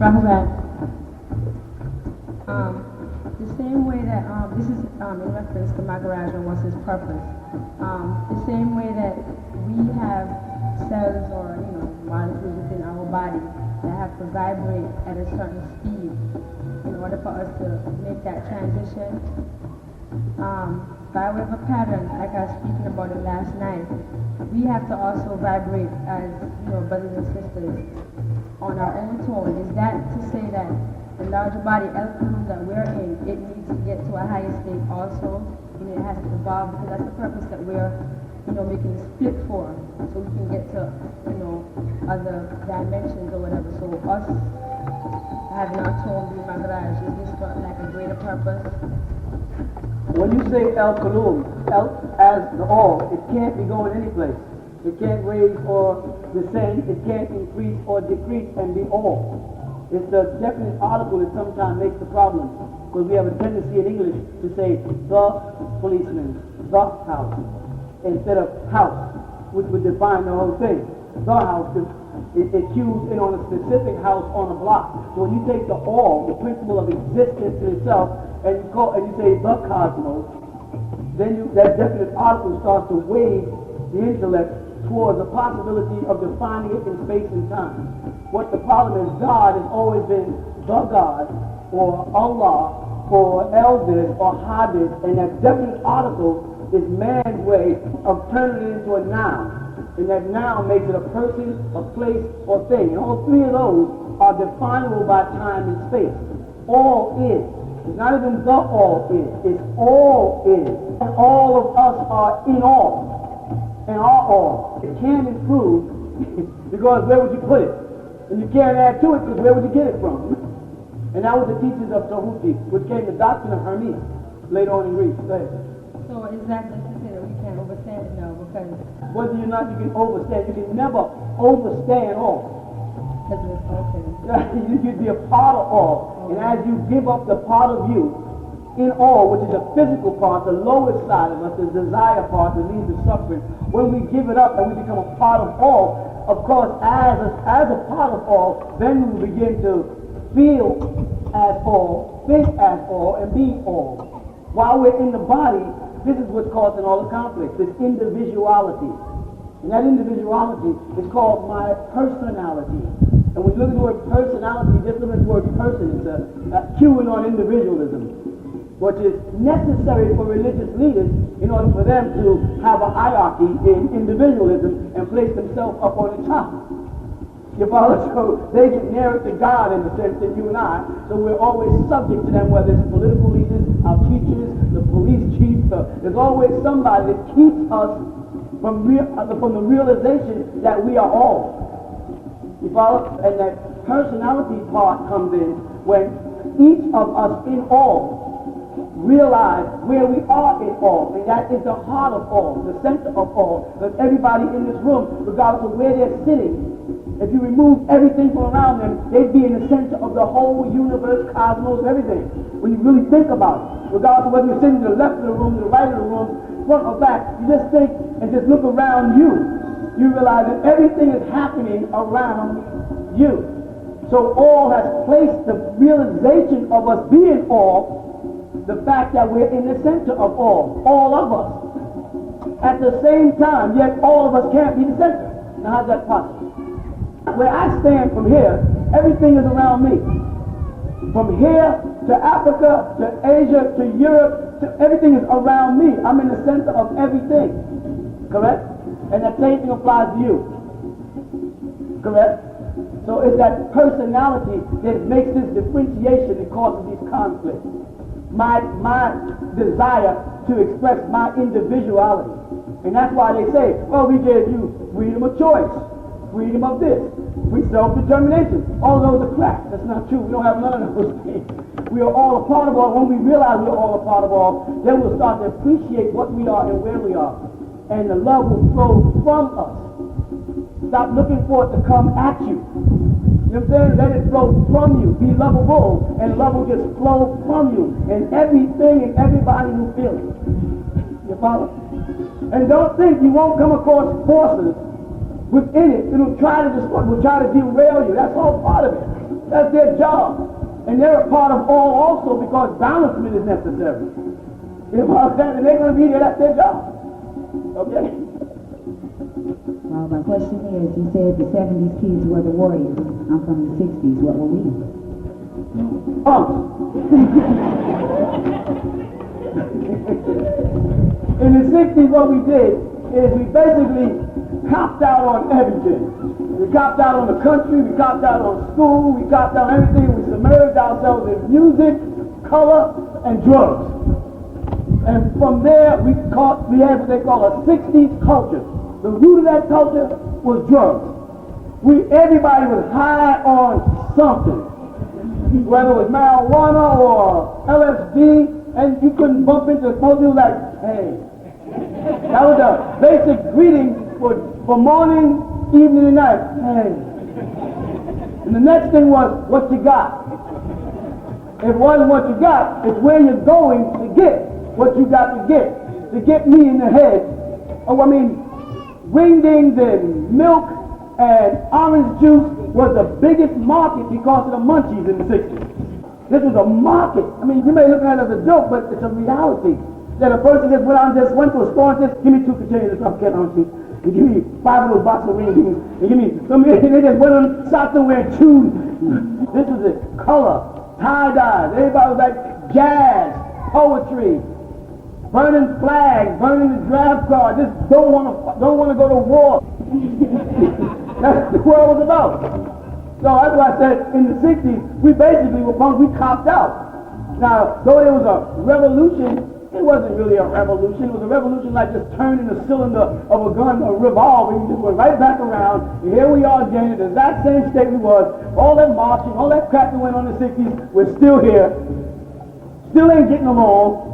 Rahul, the same way that, this is in reference to my garage and what's its purpose. The same way that we have cells or, molecules within our body that have to vibrate at a certain speed in order for us to make that transition. By way of a pattern, like I was speaking about it last night, we have to also vibrate as, brothers and sisters on our own tone. Is that to say that the larger body algorithm that we're in, it needs to get to a higher state also, and it has to evolve, because that's the purpose that we're, making a split for, so we can get to, other dimensions or whatever. So us having our tone be my garage, is this for like a greater purpose? When you say El Kulum, El as the all, it can't be going any place. It can't raise or descend. It can't increase or decrease and be all. It's the definite article that sometimes makes the problem, because we have a tendency in English to say the policeman, the house, instead of house, which would define the whole thing. The house, it cues in on a specific house on a block. So when you take the all, the principle of existence in itself, and you say the cosmos, then that definite article starts to wave the intellect towards the possibility of defining it in space and time. What the problem is, God has always been the God, or Allah, or Eldis, or Hadith, and that definite article is man's way of turning it into a noun. And that noun makes it a person, a place, or thing. And all three of those are definable by time and space. All is. It's not even the all is. It's all is. And all of us are in all. And are all. It can't improve because where would you put it? And you can't add to it because where would you get it from? And that was the teachings of Tahuti, which came the doctrine of Hermes later on in Greece. Go ahead. So is that just to say that we can't overstand it now? Because whether or not you can overstand, you can never overstand all. You'd be a part of all. And as you give up the part of you in all, which is the physical part, the lowest side of us, the desire part that leads to suffering, when we give it up and we become a part of all, of course, as a part of all, then we begin to feel as all, think as all, and be all. While we're in the body, this is what's causing all the conflict, this individuality. And that individuality is called my personality. And when you look at the word personality, just look at the word person, it's a cueing on individualism, which is necessary for religious leaders in order for them to have a hierarchy in individualism and place themselves up on the top. You follow? So they get nearer to God in the sense that you and I, so we're always subject to them, whether it's political leaders, our teachers, the police chief, there's always somebody that keeps us from the realization that we are all. You follow? And that personality part comes in when each of us in all realize where we are in all, and that is the heart of all, the center of all. Because everybody in this room, regardless of where they're sitting, if you remove everything from around them, they'd be in the center of the whole universe, cosmos, everything. When you really think about it, regardless of whether you're sitting to the left of the room, to the right of the room, front or back, you just think and just look around you. You realize that everything is happening around you. So all has placed the realization of us being all, the fact that we're in the center of all of us. At the same time, yet all of us can't be the center. Now how's that possible? Where I stand from here, everything is around me. From here to Africa, to Asia, to Europe, everything is around me. I'm in the center of everything. Correct? And that same thing applies to you. Correct? So it's that personality that makes this differentiation that causes these conflicts. My desire to express my individuality. And that's why they say, well, we gave you freedom of choice, freedom of this, free self-determination. All of those are crap. That's not true. We don't have none of those things. We are all a part of all. When we realize we're all a part of all, then we'll start to appreciate what we are and where we are. And the love will flow from us. Stop looking for it to come at you. You know what I'm saying? Let it flow from you. Be lovable, and love will just flow from you. And everything and everybody who feels it. You follow? And don't think you won't come across forces within it. It'll try to destroy, will try to derail you. That's all part of it. That's their job. And they're a part of all also because balancement is necessary. You know what I'm saying? And they're going to be there, that's their job. Okay? Well, my question is, you said the 70s kids were the warriors. I'm from the 60s. What were we? In the 60s, what we did is we basically copped out on everything. We copped out on the country, we copped out on school, we copped out on everything. We submerged ourselves in music, color, and drugs. And from there, we had what they call a 60s culture. The root of that culture was drugs. Everybody was high on something, whether it was marijuana or LSD, and you couldn't bump into most people like, hey. That was the basic greeting for morning, evening, and night. Hey. And the next thing was, what you got? If it wasn't what you got, it's where you're going to get what you got to get. To get me in the head. Wingdings and milk and orange juice was the biggest market because of the munchies in the 60s. This was a market. You may look at it as a joke, but it's a reality. That a person just went to a store and said, give me 2 containers of cat orange juice, and give me 5 of those boxes of wingdings, and give me some, and they just went on, stopped somewhere and chewed. This was it. Color, tie-dye. Everybody was like jazz, poetry, burning flags, burning the draft card, just don't want to go to war. That's what the world was about. So that's why I said in the 60s, we basically were punks, we copped out. Now, though there was a revolution, it wasn't really a revolution. It was a revolution like just turning the cylinder of a gun, a revolver. You just went right back around. And here we are again in the exact same state we was. All that marching, all that crap that went on in the 60s, we're still here. Still ain't getting along.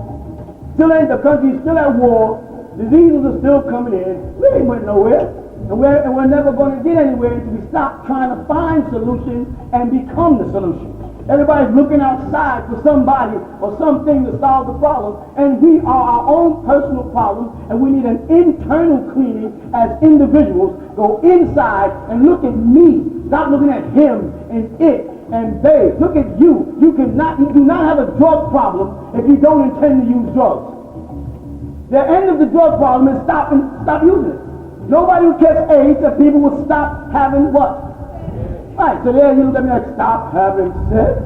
The country's still at war. Diseases are still coming in. We ain't went nowhere. And we're never going to get anywhere until we stop trying to find solutions and become the solution. Everybody's looking outside for somebody or something to solve the problem. And we are our own personal problem. And we need an internal cleaning as individuals. Go inside and look at me. Stop looking at him and it and they. Look at you. You do not have a drug problem if you don't intend to use drugs. The end of the drug problem is stop using it. Nobody who gets AIDS, the people will stop having what? Right, so there you look at me like, stop having sex.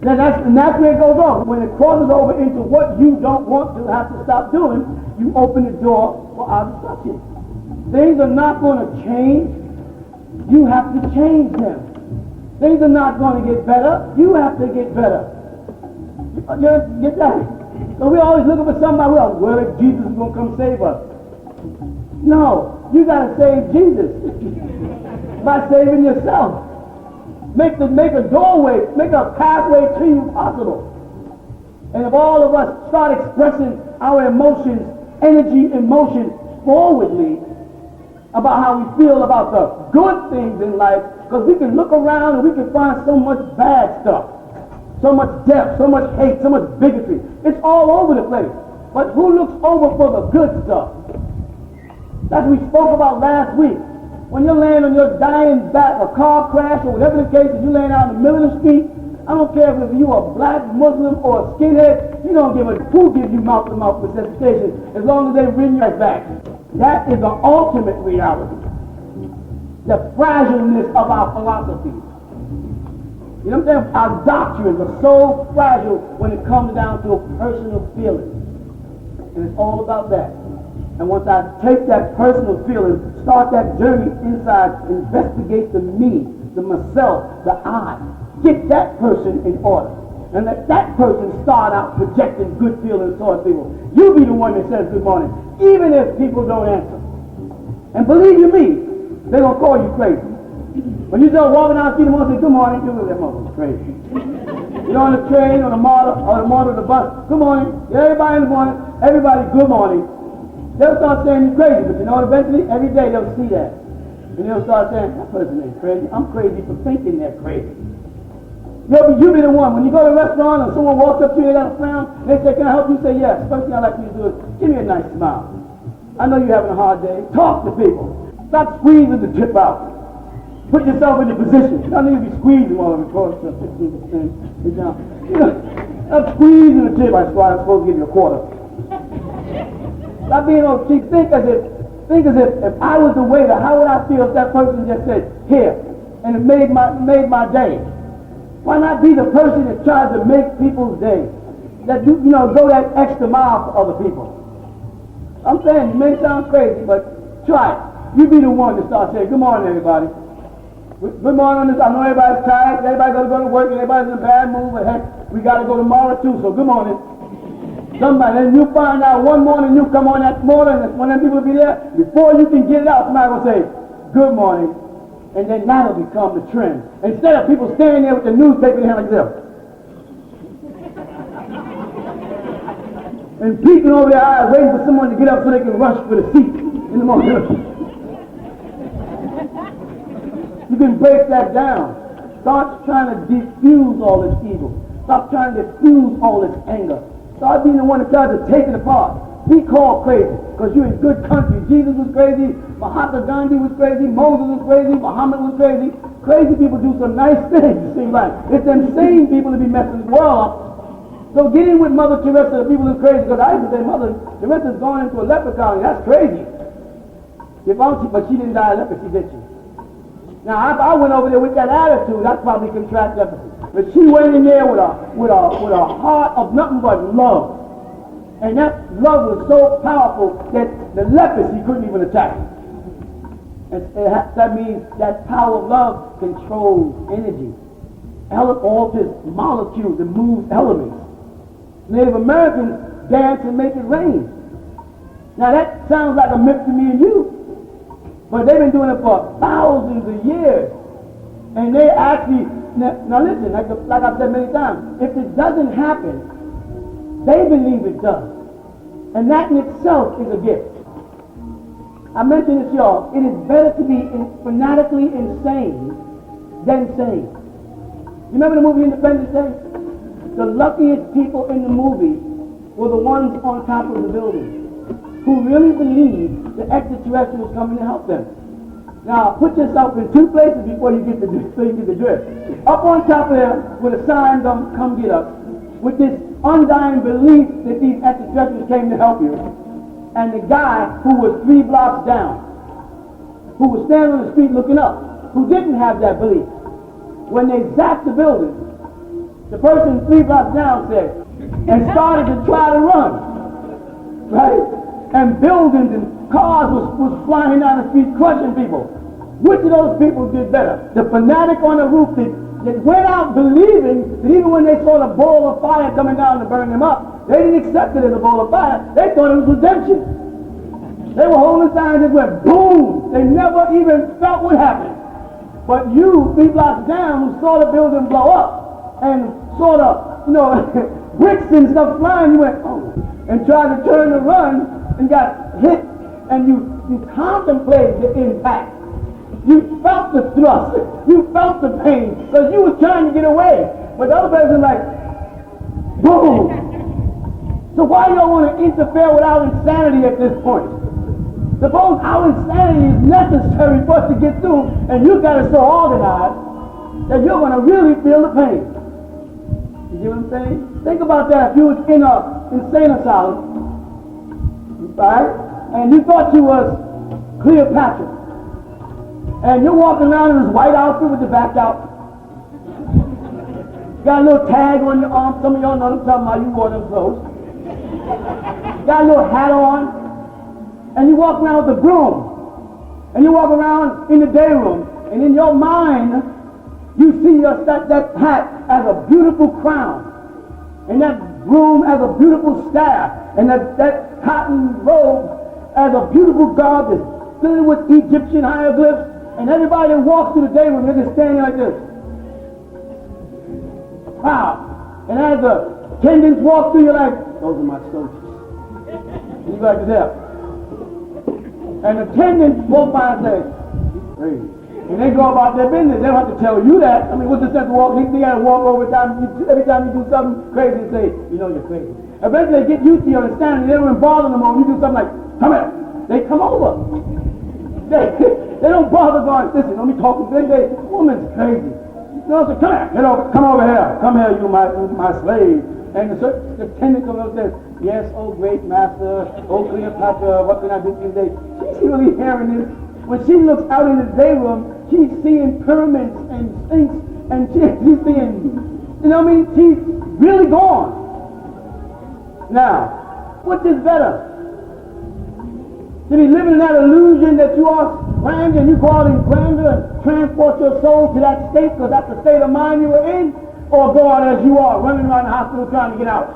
And that's where it goes on. When it crosses over into what you don't want to have to stop doing, you open the door for obstruction. Things are not going to change. You have to change them. Things are not going to get better. You have to get better. You get that? So we're always looking for somebody. Well, if Jesus is going to come save us. No, you got to save Jesus by saving yourself. Make a doorway, make a pathway to you possible. And if all of us start expressing our emotions, energy, emotion forwardly about how we feel about the good things in life, because we can look around and we can find so much bad stuff, so much death, so much hate, so much bigotry. It's all over the place. But who looks over for the good stuff? That's what we spoke about last week. When you're laying on your dying back, a car crash or whatever the case is, you're laying out in the middle of the street, I don't care if you're a black Muslim or a skinhead, you don't give a who gives you mouth-to-mouth resuscitation as long as they bring you back. That is the ultimate reality. The fragileness of our philosophies. You know what I'm saying? Our doctrines are so fragile when it comes down to a personal feeling. And it's all about that. And once I take that personal feeling, start that journey inside, investigate the me, the myself, the I, get that person in order. And let that person start out projecting good feelings towards people. You be the one that says good morning, even if people don't answer. And believe you me, they're going to call you crazy. When you start walking down the street and want to say good morning, you look at that motherfucker crazy. You're on the train, on the motor, or the bus, good morning. Everybody in the morning, everybody good morning. They'll start saying you're crazy, but you know what, eventually, every day they'll see that. And they'll start saying, that person ain't crazy. I'm crazy for thinking they're crazy. You be the one. When you go to a restaurant and someone walks up to you, they got a frown, and they say, can I help you? Say yes. First thing I like you to do is, give me a nice smile. I know you're having a hard day. Talk to people. Stop squeezing the tip out. Put yourself in the position. You don't need to be squeezing all of it, course, 15%. I'm squeezing the tip. I'm supposed to give you a quarter. Stop being all cheap. Think as if I was the waiter, how would I feel if that person just said, here, and it made my day? Why not be the person that tries to make people's day? That go that extra mile for other people. I'm saying, it may sound crazy, but try it. You be the one to start saying, good morning, everybody. Good morning. I know everybody's tired. Everybody's going to go to work, and everybody's in a bad mood, but heck, we got to go tomorrow too, so good morning. Somebody, and you find out one morning, you come on that morning, and one of them people will be there, before you can get it out, somebody will say, good morning, and then that'll become the trend. Instead of people standing there with the newspaper in their hand like this, and peeking over their eyes, waiting for someone to get up so they can rush for the seat in the morning. You can break that down. Start trying to diffuse all this evil. Stop trying to diffuse all this anger. Start being the one that tries to take it apart. Be called crazy, because you're in good country. Jesus was crazy, Mahatma Gandhi was crazy, Moses was crazy, Muhammad was crazy. Crazy people do some nice things, it seems like. It's them sane people that be messing the world up. So get in with Mother Teresa, the people who's crazy, because I used to say, Mother Teresa's gone into a leper colony. That's crazy. But she didn't die of leprosy, did she? Now, if I went over there with that attitude, I'd probably contract leprosy. But she went in there with a heart of nothing but love. And that love was so powerful that the leprosy couldn't even attack it. That means that power of love controls energy, alters molecules, and moves elements. Native Americans dance and make it rain. Now that sounds like a myth to me and you, but they've been doing it for thousands of years. And they actually, now listen, like I've said many times, if it doesn't happen, they believe it does. And that in itself is a gift. I mentioned this, y'all. It is better to be fanatically insane than sane. You remember the movie Independence Day? The luckiest people in the movie were the ones on top of the building who really believed the extraterrestrials coming to help them. Now, put yourself in two places before you get the drift. Up on top of there with a sign, come get us, with this undying belief that these extraterrestrials came to help you, and the guy who was 3 blocks down, who was standing on the street looking up, who didn't have that belief. When they zapped the building, the person 3 blocks down said, and started to try to run, right? And buildings and cars was flying down the street, crushing people. Which of those people did better? The fanatic on the roof that went out believing that even when they saw the ball of fire coming down to burn them up, they didn't accept it as a ball of fire. They thought it was redemption. They were holding signs that went boom. They never even felt what happened. But you, 3 blocks down, who saw the building blow up and saw the, bricks and stuff flying, you went, oh, and tried to turn to run and got hit, and you contemplated the impact. You felt the thrust. You felt the pain, because you were trying to get away. But the other person like, boom. So why y'all want to interfere with our insanity at this point? Suppose our insanity is necessary for us to get through, and you got it so organized that you're going to really feel the pain. You see what I'm saying? Think about that. If you was in an insane asylum, right, and you thought you was Cleopatra, and you're walking around in this white outfit with the back out, got a little tag on your arm. Some of y'all know what I'm talking about. You wore them clothes. Got a little hat on, and you walk around with a broom, and you walk around in the day room, and in your mind you see that hat as a beautiful crown, and that broom as a beautiful staff, and that cotton robe as a beautiful garment filled with Egyptian hieroglyphs, and everybody that walks through the day room, they're just standing like this. Wow. And as the attendants walk through, you're like, those are my soldiers. And you like this. And the attendants walk by and say, hey. And they go about their business. They don't have to tell you that. I mean, what's the sense of walking? They got to walk over time. Every time you do something crazy, they say, you know you're crazy. Eventually they get used to your understanding. They don't even bother them when you do something like, come here. They come over. They don't bother going, listen, let me talk to you. They, woman's crazy. You know, so come over here. Come here, you my slave. And the attendant comes up and says, yes, oh great master, oh Cleopatra, what can I do for you today? She's really hearing this. When she looks out in the day room, she's seeing pyramids and sphinx, and she's seeing, you know what I mean? She's really gone. Now, what is better? To be living in that illusion that you are grandeur and you go out in grandeur and transport your soul to that state because that's the state of mind you were in, or go out as you are, running around the hospital trying to get out?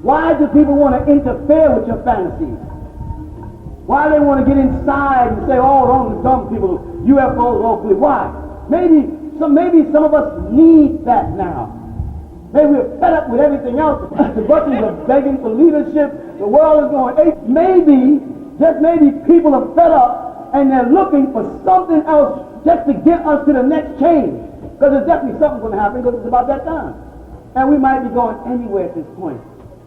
Why do people want to interfere with your fantasies? Why do they want to get inside and say, oh, don't dumb people, UFOs, hopefully? Why? Maybe some of us need that now. Maybe we're fed up with everything else. The buttons are begging for leadership. The world is going, hey, maybe, just maybe people are fed up and they're looking for something else just to get us to the next change. Because there's definitely something going to happen because it's about that time. And we might be going anywhere at this point.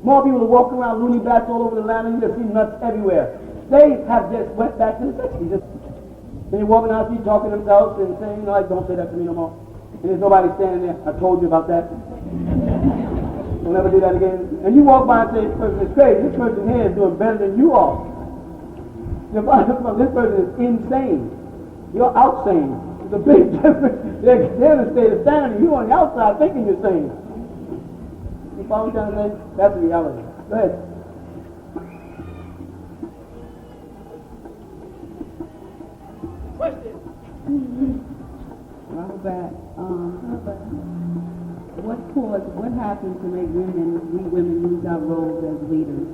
More people are walking around loony bats all over the land and you just see nuts everywhere. They have just went back to the 60s. Then you're walking out the street talking to themselves and saying, like, don't say that to me no more. And there's nobody standing there. I told you about that. Don't ever do that again. And you walk by and say, this person is crazy. This person here is doing better than you are. This person is insane. You're outsane. It's a big difference. They're in a state of sanity. You're on the outside thinking you're sane. You follow what I'm trying to say? That's the reality. Go ahead. Question. Robert, what happened to make we women lose our roles as leaders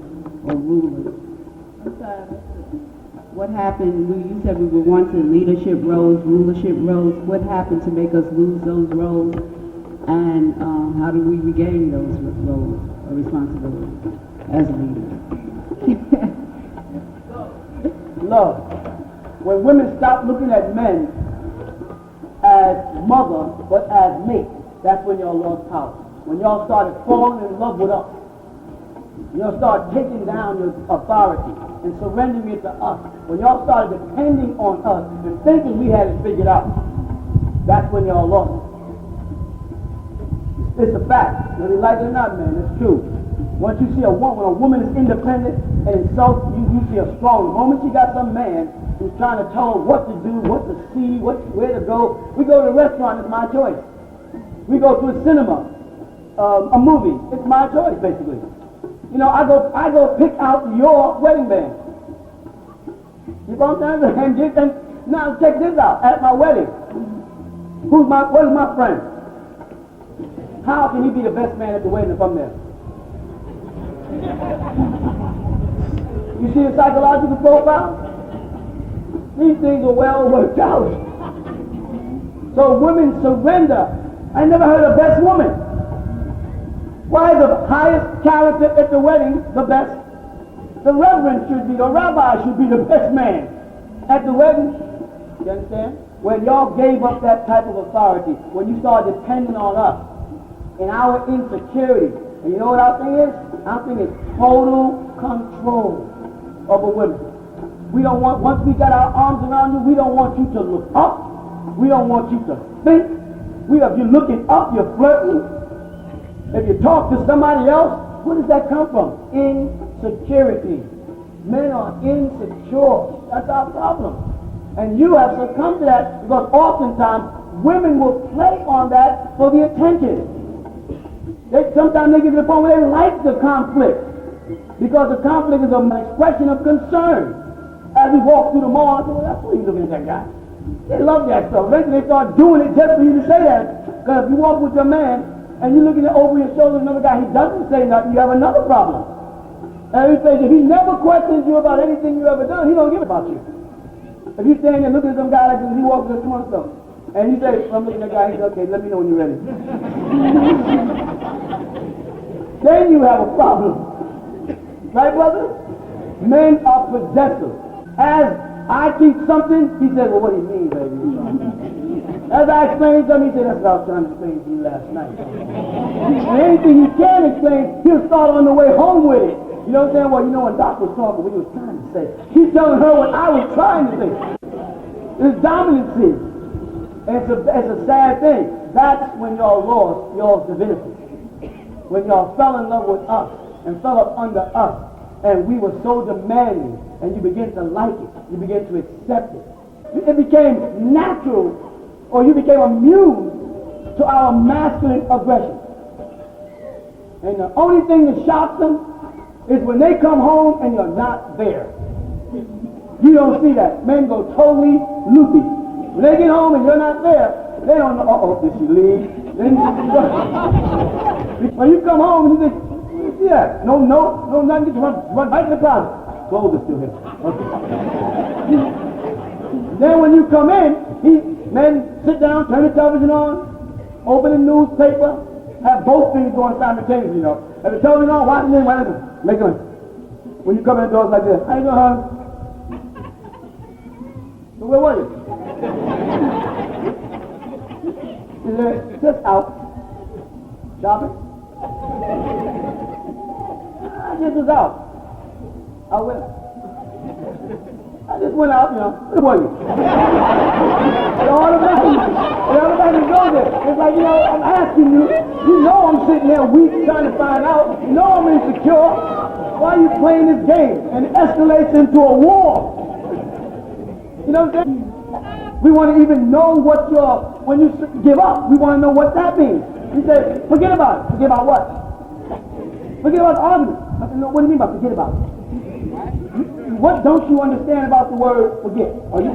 or rulers? I'm sorry. What happened, you said we were once in leadership roles, rulership roles. What happened to make us lose those roles? And how do we regain those roles or responsibilities as leaders? Love. When women stop looking at men as mother, but as mate, that's when y'all lost power. When y'all started falling in love with us. Y'all start taking down your authority and surrendering it to us. When y'all started depending on us and thinking we had it figured out, that's when y'all lost it. It's a fact. Whether you like it or not, man, it's true. Once you see a woman, when a woman is independent and in self, you see her strong. The moment she got some man who's trying to tell her what to do, what to see, where to go. We go to a restaurant, it's my choice. We go to a cinema, a movie, it's my choice, basically. You know, I go pick out your wedding band. You know what I'm saying? And now check this out. At my wedding, what is my friend? How can he be the best man at the wedding if I'm there? You see the psychological profile? These things are well worked out. So women surrender. I never heard of best woman. Why is the highest character at the wedding the best? The reverend should be, the rabbi should be the best man at the wedding. You understand? When y'all gave up that type of authority, when you started depending on us in our insecurity, and you know what our thing is? Our thing is total control over women. We don't want, once we got our arms around you, we don't want you to look up. We don't want you to think. If you're looking up, you're flirting. If you talk to somebody else, where does that come from? Insecurity. Men are insecure. That's our problem. And you have succumbed to that because oftentimes women will play on that for the attention. Sometimes they get to the point where they like the conflict because the conflict is an expression of concern. As we walk through the mall, I say, well, that's why you looking at that guy. They love that stuff. Eventually they start doing it just for you to say that. Because if you walk with your man and you're looking over your shoulder at another guy, he doesn't say nothing, you have another problem. And he says, if he never questions you about anything you ever done, he don't give a about you. If you stand there looking at some guy like this, he walks with some stuff, and you say, I'm looking at that guy, he says, okay, let me know when you're ready. Then you have a problem. Right, brother? Men are possessive. As I teach something, he says, well, what do you mean, baby? As I explain something, he says, that's what I was trying to explain to you last night. And anything he can explain, he'll start on the way home with it. You know what I'm saying? Well, you know when Doc was talking, what he was trying to say. He's telling her what I was trying to say. It's dominancy. And it's a sad thing. That's when y'all lost y'all's divinity. When y'all fell in love with us and fell up under us, and we were so demanding, and you begin to like it, you begin to accept it. It became natural, or you became immune to our masculine aggression. And the only thing that shocks them is when they come home and you're not there. You don't see that. Men go totally loopy. When they get home and you're not there, they don't know, uh-oh, did she leave? When you come home and you think, you see that? No, nothing. Just run right in the closet. Clothes are still here. Okay. Then when you come in, men sit down, turn the television on, open the newspaper, have both things going simultaneously, you know. Have the television on, watching it, make them. When you come in the doors like this, how you doing, hon? So where were you? Just out. Shopping? I just was out. I just went out, you know. Where were you? All the time go there. It's like, you know, I'm asking you. You know I'm sitting there weak trying to find out. You know I'm insecure. Why are you playing this game? And it escalates into a war. You know what I'm saying? We want to even know what when you give up, we want to know what that means. He said, forget about it. Forget about what? Forget about the argument. I said, no, what do you mean by forget about it? What don't you understand about the word forget? Are you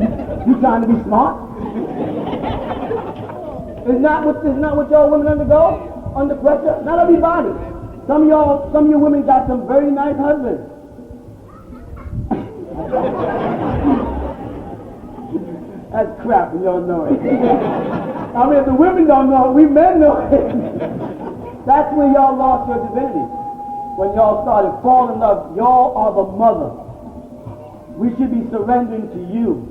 trying to be smart? Is not what y'all women undergo under pressure? Not everybody. Some of you women got some very nice husbands. That's crap, and y'all know it. I mean, if the women don't know it, we men know it. That's when y'all lost your divinity. When y'all started falling in love, y'all are the mother. We should be surrendering to you.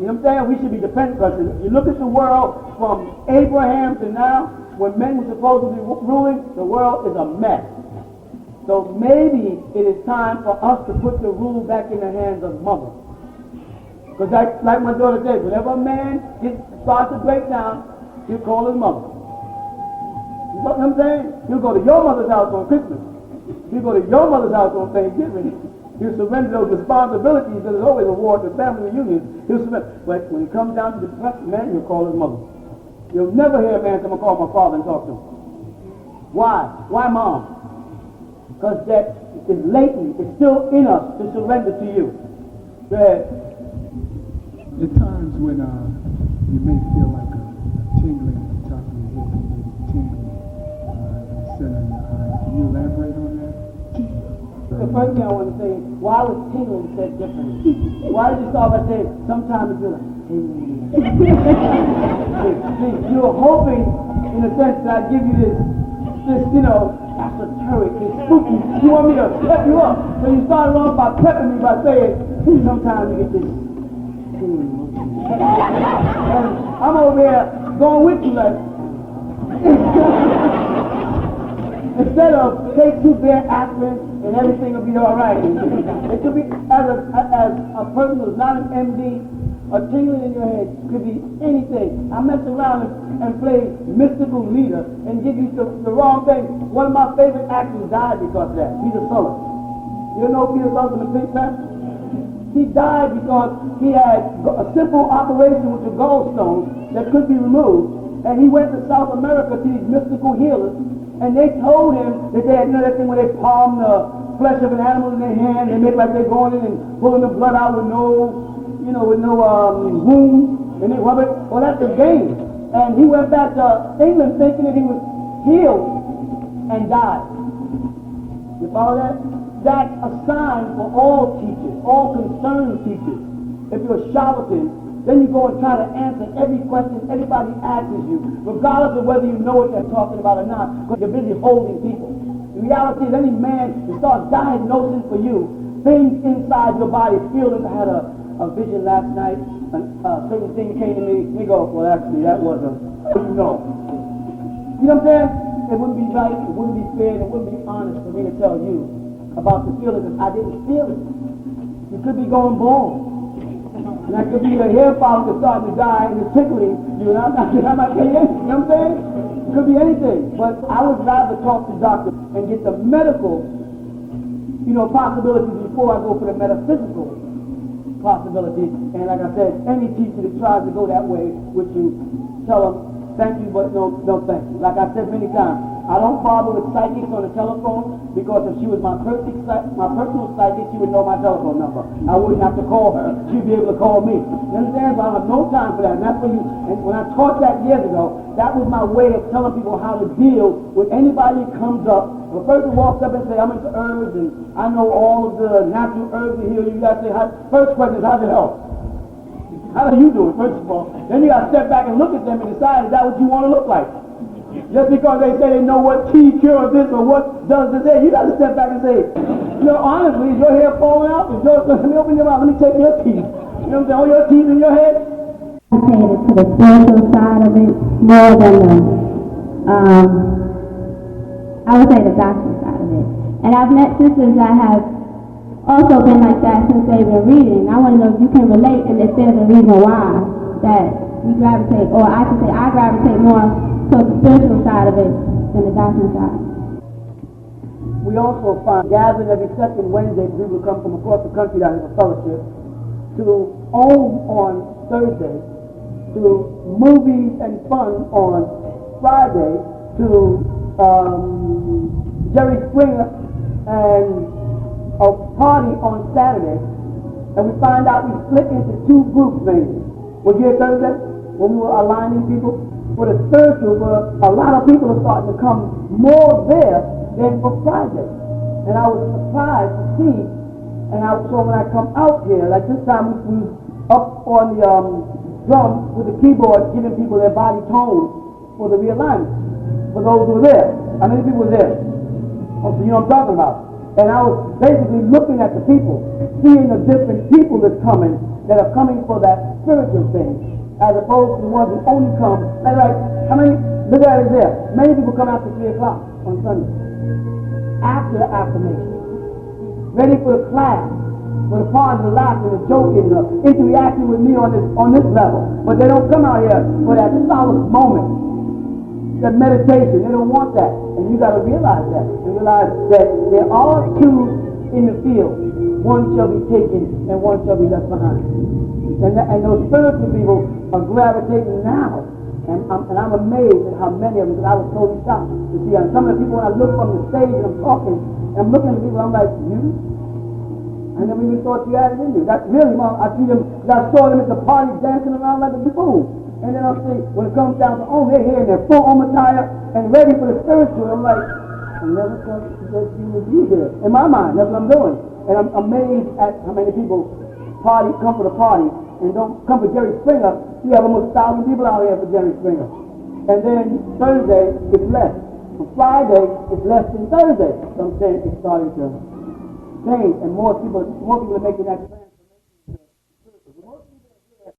You know what I'm saying? We should be dependent, because if you look at the world from Abraham to now, when men were supposed to be ruling, the world is a mess. So maybe it is time for us to put the rule back in the hands of mother. Because like my daughter said, whenever a man starts to break down, he'll call his mother. You know what I'm saying? He'll go to your mother's house on Christmas. He'll go to your mother's house on Thanksgiving. He'll surrender those responsibilities, because there's always a war to family reunions. He'll surrender. But when it comes down to the man, he'll call his mother. You'll never hear a man come and call my father and talk to him. Why? Why mom? Because that is latent. It's still in us to surrender to you. Go ahead. At times when you may feel like a tingling at the top of your head, maybe tingling in the center of your eye. Can you elaborate on that? The first thing I want to say is, why was tingling said differently? Why did you start by saying, sometimes it feels like tingling? See, you were hoping, in a sense, that I'd give you this, you know, esoteric, this spooky. You want me to pep you up. So you started off by prepping me by saying, sometimes you get this. And I'm over here going with you like, instead of take 2 bare aspirin and everything will be all right. It could be, as a person who's not an MD, a tingling in your head could be anything. I mess around and play mystical leader and give you the wrong thing. One of my favorite actors died because of that, Peter Sellers. You know Peter Sellers in the Pink Panther? He died because he had a simple operation with the gallstones that could be removed, and he went to South America to these mystical healers, and they told him that they had, you know, that thing where they palm the flesh of an animal in their hand, they make like they're going in and pulling the blood out with no wound, and they rub it. Well, that's a game. And he went back to England thinking that he was healed and died. You follow that? That's a sign for all teachers, all concerned teachers. If you're a charlatan, then you go and try to answer every question anybody asks you, regardless of whether you know what they're talking about or not, because you're busy holding people. The reality is, any man that starts diagnosing for you things inside your body, feelings. I had a vision last night, a certain thing came to me, you go, well, actually, that wasn't, you know. You know what I'm saying? It wouldn't be right, it wouldn't be fair, it wouldn't be honest for me to tell you about the feeling because I didn't feel it. You could be going bald. And that could be your hair follicle starting to die and it's tickling you. And I'm not saying anything, you know what I'm saying? It could be anything. But I would rather talk to doctors and get the medical, possibilities before I go for the metaphysical possibility. And like I said, any teacher that tries to go that way with you, tell them, thank you, but no thank you. Like I said many times, I don't bother with psychics on the telephone because if she was my personal psychic, she would know my telephone number. I wouldn't have to call her. She'd be able to call me. You understand? So I have no time for that. And that's when I taught that years ago, that was my way of telling people how to deal with anybody that comes up. If a person walks up and says, I'm into herbs and I know all of the natural herbs to heal you, you got to say, first question is, how's it help? How do you do it, first of all? Then you got to step back and look at them and decide, is that what you want to look like? Just because they say they know what tea cures this or what does this, you got to step back and say, honestly, is your hair falling out? Let me open your mouth, let me take your teeth. You know what I'm saying? All your teeth in your head? I paid it to the spiritual side of it more than I would say the doctor side of it. And I've met sisters that have also been like that since they've been reading. I want to know if you can relate and if there's a reason why that we gravitate, or I should say I gravitate more towards the spiritual side of it than the doctor side. We also find gathering every second Wednesday, people come from across the country down here for fellowship, to OM on Thursday, to movies and fun on Friday, to Jerry Springer and a party on Saturday, and we find out we split into two groups mainly. Was you here Thursday when we were aligning people? For the spiritual, a lot of people are starting to come more there than for Friday. And I was surprised to see, so when I come out here, like this time we up on the drum with the keyboard giving people their body tone for the realignment. For those who were there. How many people were there? Oh, so you know what I'm talking about. And I was basically looking at the people, seeing the different people that are coming for that spiritual thing, as opposed to the ones who only come. How many? Look at it there. Many people come after 3 o'clock on Sunday, after the affirmation, ready for the class, for the party, the laughter, the joking, the interaction with me on this level. But they don't come out here for that solid moment. That meditation, they don't want that. And you got to realize that. And realize that there are two in the field. One shall be taken and one shall be left behind. And those spiritual people are gravitating now. And I'm amazed at how many of them, because I was totally shocked to see. And some of the people, when I look from the stage and I'm talking, and I'm looking at the people, I'm like, you? I never even thought you had it in you. That's really, I see them, I saw them at the party dancing around like a buffoon. And then I'll see, when it comes down to, they're here in their full attire and ready for the spiritual. I'm like, I never thought that you would be here. In my mind, that's what I'm doing. And I'm amazed at how many people come for the party and don't come for Jerry Springer. We have almost 1,000 people out here for Jerry Springer. And then Thursday, it's less. On Friday, it's less than Thursday. So I'm saying it's starting to change, and more people are making that change.